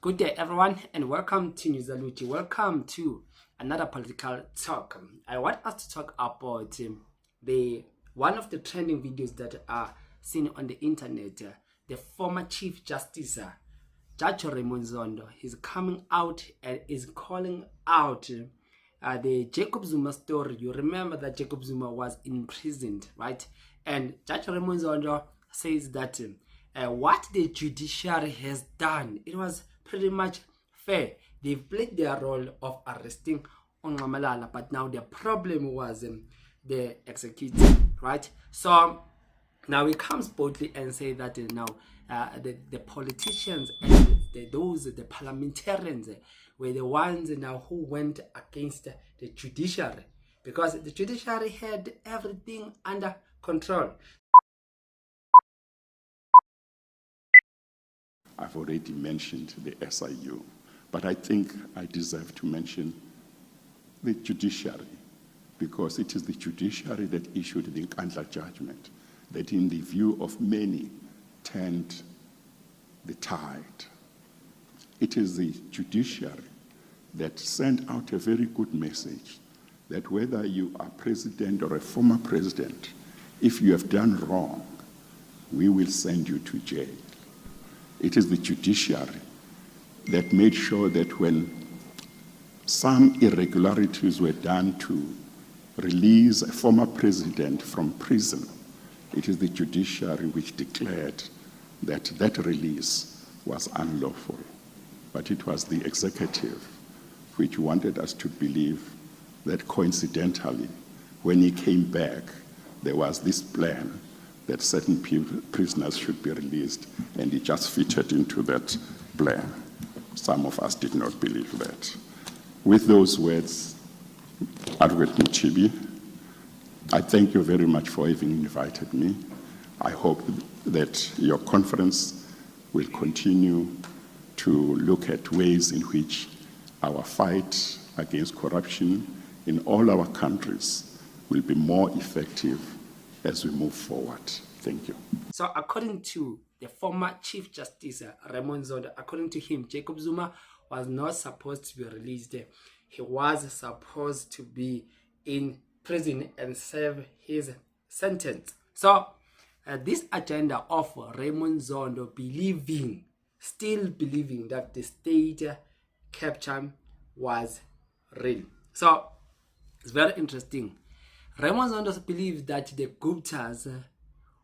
Good day, everyone, and welcome to News Aluti. Welcome to another political talk. I want us to talk about the one of the trending videos that are seen on the internet. The former Chief Justice, Judge Raymond Zondo, is coming out and is calling out the Jacob Zuma story. You remember that Jacob Zuma was imprisoned, right? And Judge Raymond Zondo says that what the judiciary has done, it was pretty much fair. They've played their role of arresting Malala, but now the problem was the executive, right? So now he comes boldly and say that now the politicians and the parliamentarians were the ones now who went against the judiciary, because the judiciary had everything under control. I've already mentioned the SIU, but I think I deserve to mention the judiciary, because it is the judiciary that issued the Nkandla judgment that, in the view of many, turned the tide. It is the judiciary that sent out a very good message that whether you are president or a former president, if you have done wrong, we will send you to jail. It is the judiciary that made sure that when some irregularities were done to release a former president from prison, it is the judiciary which declared that that release was unlawful. But it was the executive which wanted us to believe that coincidentally, when he came back, there was this plan that certain prisoners should be released, and he just fitted into that plan. Some of us did not believe that. With those words, Advocate Mchibi, I thank you very much for having invited me. I hope that your conference will continue to look at ways in which our fight against corruption in all our countries will be more effective as we move forward. Thank you. So according to the former Chief Justice Raymond Zondo, according to him, Jacob Zuma was not supposed to be released. He was supposed to be in prison and serve his sentence. So this agenda of Raymond Zondo still believing that the state capture was real. So it's very interesting. Raymond Zondo believes that the Guptas,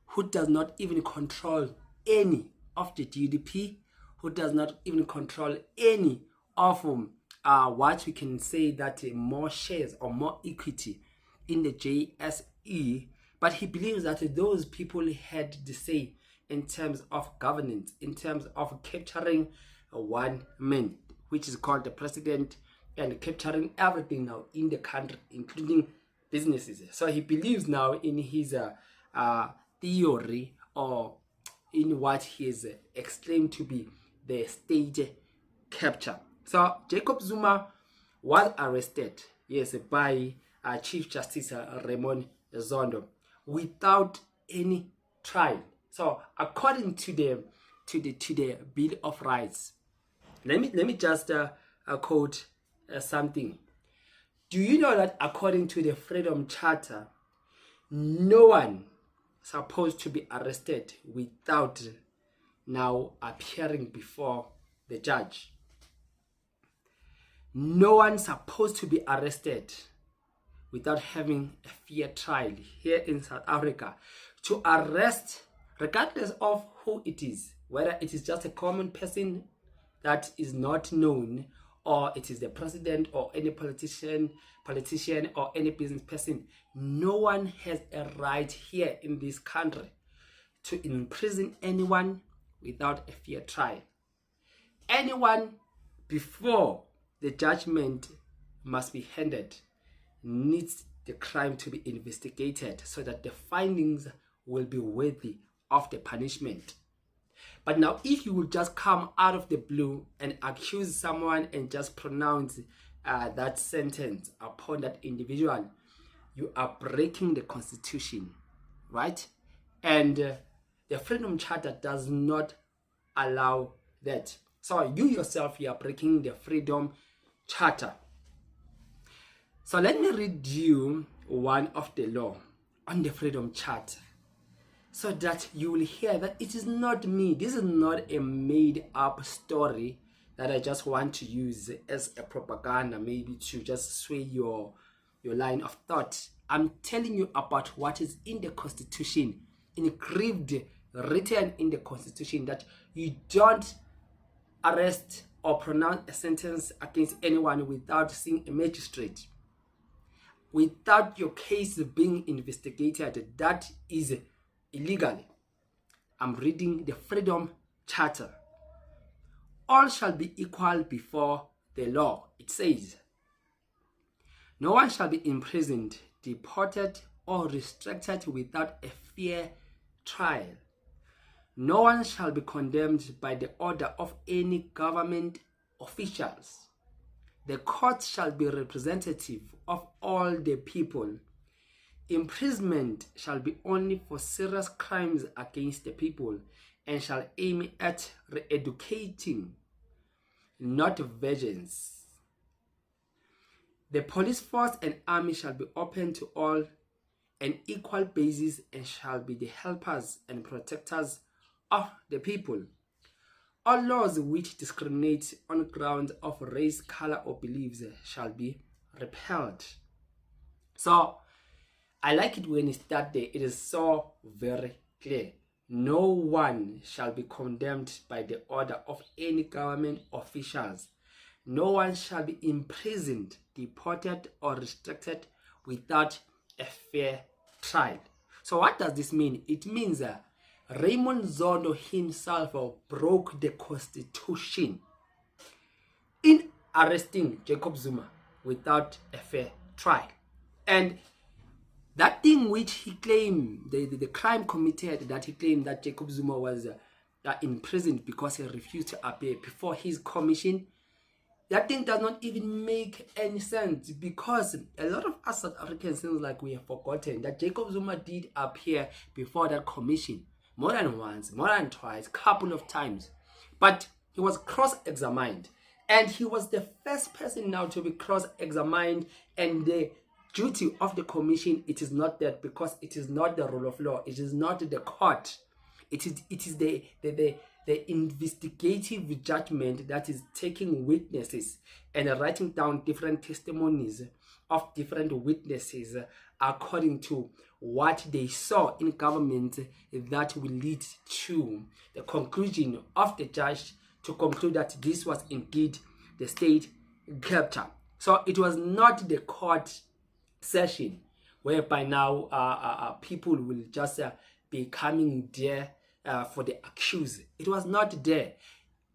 who does not even control any of the GDP, who does not even control any of what we can say that more shares or more equity in the JSE, but he believes that those people had the say in terms of governance, in terms of capturing one man, which is called the president, and capturing everything now in the country, including businesses. So he believes now in his theory, or in what he has exclaimed to be the state capture. So Jacob Zuma was arrested, yes, by Chief Justice Raymond Zondo without any trial. So according to the Bill of Rights, let me just quote something. Do you know that according to the Freedom Charter, no one supposed to be arrested without now appearing before the judge? No one supposed to be arrested without having a fair trial here in South Africa. To arrest, regardless of who it is, whether it is just a common person that is not known, or it is the president or any politician or any business person, no one has a right here in this country to imprison anyone without a fair trial. Anyone before the judgment must be handed needs the crime to be investigated so that the findings will be worthy of the punishment. But now, if you will just come out of the blue and accuse someone and just pronounce that sentence upon that individual, you are breaking the Constitution, right? And the Freedom Charter does not allow that. So you yourself, you are breaking the Freedom Charter. So let me read you one of the law on the Freedom Charter, so that you will hear that it is not me. This is not a made up story that I just want to use as a propaganda, maybe to just sway your line of thought. I'm telling you about what is in the Constitution, engraved, written in the Constitution, that you don't arrest or pronounce a sentence against anyone without seeing a magistrate, without your case being investigated. That is illegal. I'm reading the Freedom Charter. All shall be equal before the law. It says, no one shall be imprisoned, deported, or restricted without a fair trial. No one shall be condemned by the order of any government officials. The court shall be representative of all the people. Imprisonment shall be only for serious crimes against the people, and shall aim at re-educating, not vengeance. The police force and army shall be open to all on equal basis, and shall be the helpers and protectors of the people. All laws which discriminate on grounds of race, color, or beliefs shall be repealed. So I like it when it's that day. It is so very clear. No one shall be condemned by the order of any government officials. No one shall be imprisoned, deported, or restricted without a fair trial. So what does this mean? It means Raymond Zondo himself broke the Constitution in arresting Jacob Zuma without a fair trial. And that thing which he claimed, the crime committed, that he claimed that Jacob Zuma was imprisoned because he refused to appear before his commission, that thing does not even make any sense, because a lot of us South Africans seems like we have forgotten that Jacob Zuma did appear before that commission more than once, more than twice, couple of times. But he was cross-examined, and he was the first person now to be cross-examined. And the duty of the commission, it is not that, because it is not the rule of law, it is not the court, it is the investigative judgment that is taking witnesses and writing down different testimonies of different witnesses according to what they saw in government, that will lead to the conclusion of the judge to conclude that this was indeed the state capture. So it was not the court session whereby now people will just be coming there for the accused. It was not there.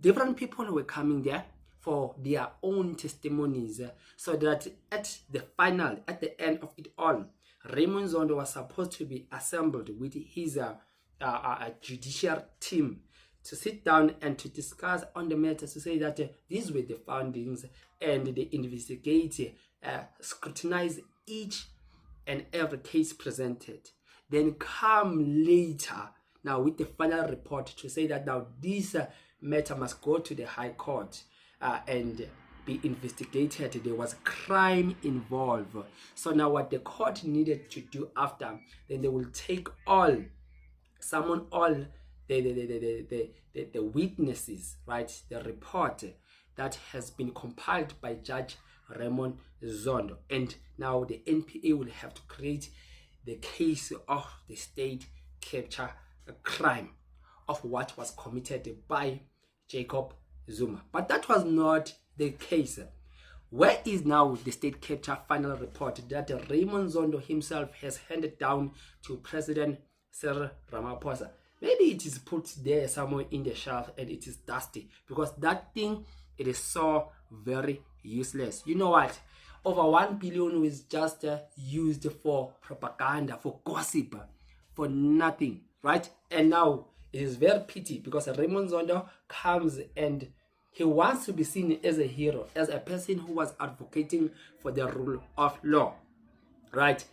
Different people were coming there for their own testimonies, so that at the end of it all, Raymond Zondo was supposed to be assembled with his judicial team to sit down and to discuss on the matter, to say that these were the findings, and they investigate, scrutinize each and every case presented, then come later now with the final report to say that now this matter must go to the High Court and be investigated. There was crime involved. So now what the court needed to do after, then they will summon all the witnesses, right? The report that has been compiled by Judge Raymond Zondo. And now the NPA will have to create the case of the state capture crime of what was committed by Jacob Zuma. But that was not the case. Where is now the state capture final report that Raymond Zondo himself has handed down to President Cyril Ramaphosa? Maybe it is put there somewhere in the shelf and it is dusty, because that thing, it is so very useless. You know what? Over 1 billion was just used for propaganda, for gossip, for nothing, right? And now it is very pity, because Raymond Zondo comes and he wants to be seen as a hero, as a person who was advocating for the rule of law, right?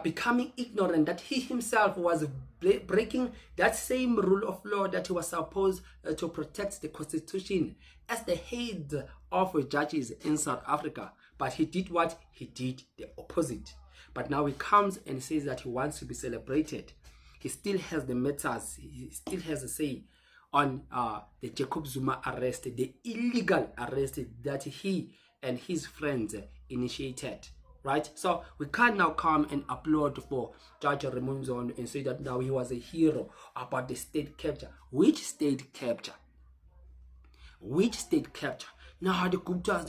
Becoming ignorant that he himself was breaking that same rule of law that he was supposed to protect the constitution as the head of judges in South Africa. But he did what? He did the opposite. But now he comes and says that he wants to be celebrated. He still has the matters, he still has a say on the Jacob Zuma arrest, the illegal arrest that he and his friends initiated. Right? So we can't now come and applaud for Judge Raymond Zondo and say that now he was a hero about the state capture. Which state capture? Which state capture? Now the Guptas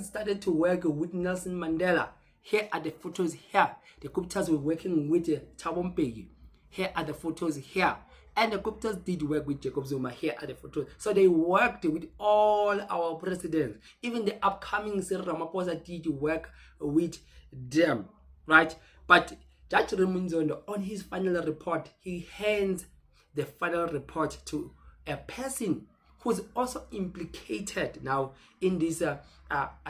started to work with Nelson Mandela. Here are the photos here. The Guptas were working with Thabo Mbeki. Here are the photos here. And the Guptas did work with Jacob Zuma. Here are the photos. So they worked with all our presidents. Even the upcoming Cyril Ramaphosa did work with them. Right? But Judge Raymond Zondo, on his final report, he hands the final report to a person who's also implicated now in this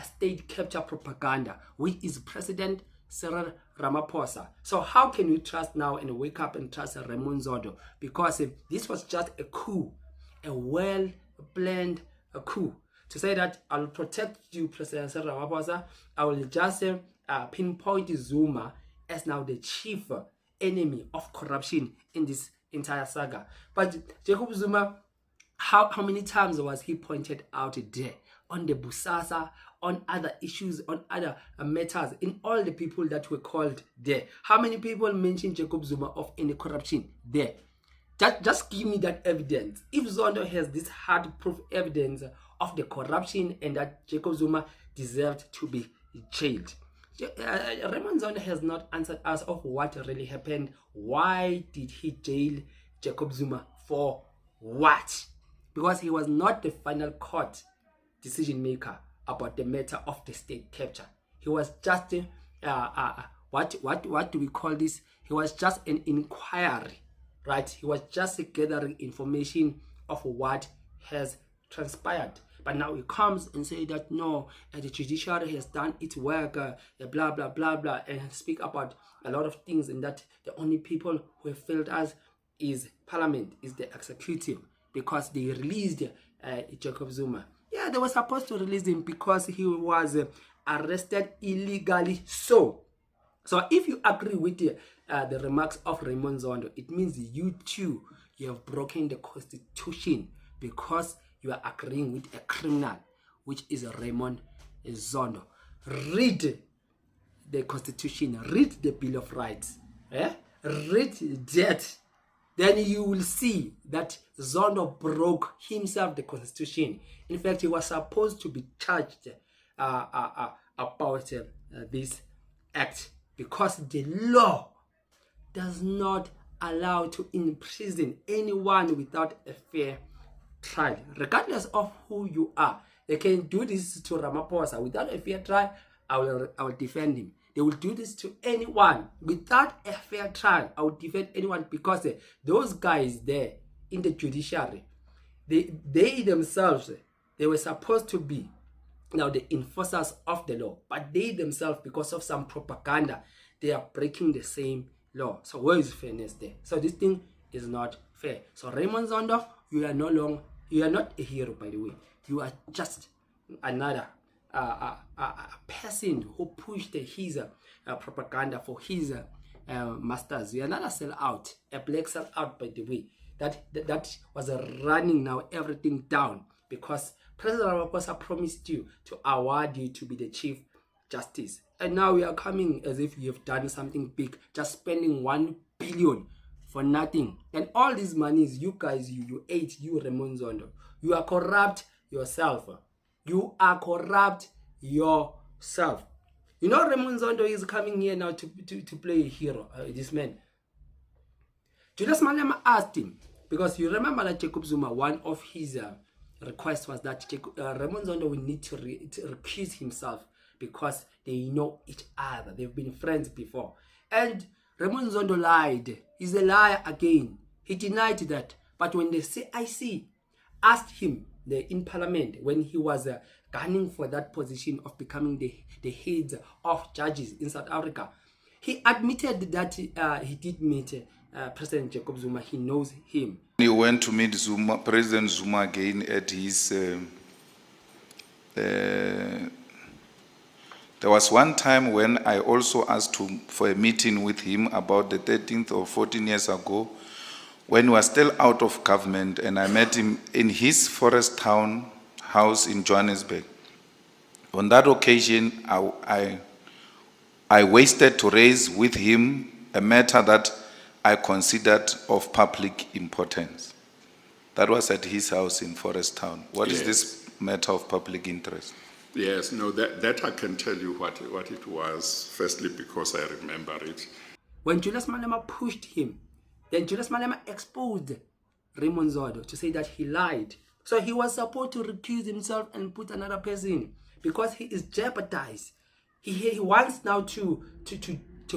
state capture propaganda, which is President Cyril Ramaphosa. So how can we trust now and wake up and trust Raymond Zondo? Because this was just a coup, a well-planned coup. To say that I'll protect you, President Cyril Ramaphosa, I will just pinpoint Zuma as now the chief enemy of corruption in this entire saga. But Jacob Zuma, how many times was he pointed out there on the Busasa, on other issues, on other matters, in all the people that were called there? How many people mentioned Jacob Zuma of any corruption there? Just give me that evidence. If Zondo has this hard proof evidence of the corruption and that Jacob Zuma deserved to be jailed. Raymond Zondo has not answered us of what really happened. Why did he jail Jacob Zuma for what? Because he was not the final court decision maker about the matter of the state capture. He was just what do we call this? He was just an inquiry, right? He was just gathering information of what has transpired. But now he comes and say that no, the judiciary has done its work, blah blah blah blah, and speak about a lot of things, and that the only people who have failed us is Parliament, is the executive, because they released Jacob Zuma. Yeah, they were supposed to release him because he was arrested illegally. So if you agree with the remarks of Raymond Zondo, it means you too, you have broken the constitution because you are agreeing with a criminal, which is Raymond Zondo. Read the constitution, read the Bill of Rights, read that. Then you will see that Zondo broke himself the constitution. In fact, he was supposed to be charged about this act because the law does not allow to imprison anyone without a fair trial. Regardless of who you are, they can do this to Ramaphosa without a fair trial. I will defend him. They will do this to anyone without a fair trial. I will defend anyone because those guys there in the judiciary, they themselves, they were supposed to be now the enforcers of the law, but they themselves, because of some propaganda, they are breaking the same law. So where is fairness there? So this thing is not fair. So Raymond Zondo, you are not a hero, by the way. You are just another a person who pushed his propaganda for his masters. You are not a sellout, a black sellout, by the way. That was running now everything down because President Ramaphosa promised you to award you to be the Chief Justice. And now we are coming as if you have done something big, just spending 1 billion for nothing. And all these monies, you guys, you ate, you Raymond Zondo. You are corrupt yourself. You are corrupt yourself. You know Raymond Zondo is coming here now to play a hero, this man. Julius Malema asked him, because you remember that Jacob Zuma, one of his requests was that Raymond Zondo will need to recuse himself because they know each other. They've been friends before. And Raymond Zondo lied. He's a liar again. He denied that. But when the CIC asked him in Parliament, when he was gunning for that position of becoming the head of judges in South Africa, he admitted that he did meet President Jacob Zuma. He knows him. He went to meet Zuma, President Zuma again at his. There was one time when I also asked for a meeting with him about the 13th or 14 years ago, when he was still out of government, and I met him in his forest town house in Johannesburg. On that occasion, I wasted to raise with him a matter that I considered of public importance. That was at his house in Forest Town. What is this matter of public interest? Yes, no, that I can tell you what it was, firstly because I remember it. When Julius Malema pushed him, then Julius Malema exposed Raymond Zondo to say that he lied. So he was supposed to recuse himself and put another person because he is jeopardized. He wants now to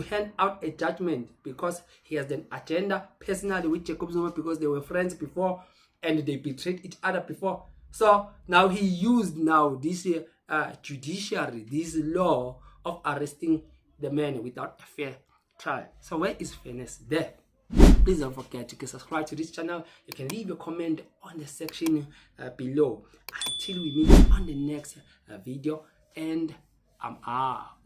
hand out a judgment because he has an agenda personally with Jacob Zuma because they were friends before and they betrayed each other before. So now he used this judiciary, this law of arresting the man without a fair trial. So where is fairness there? Please don't forget to subscribe to this channel. You can leave a comment on the section below. Until we meet on the next video, and I'm out.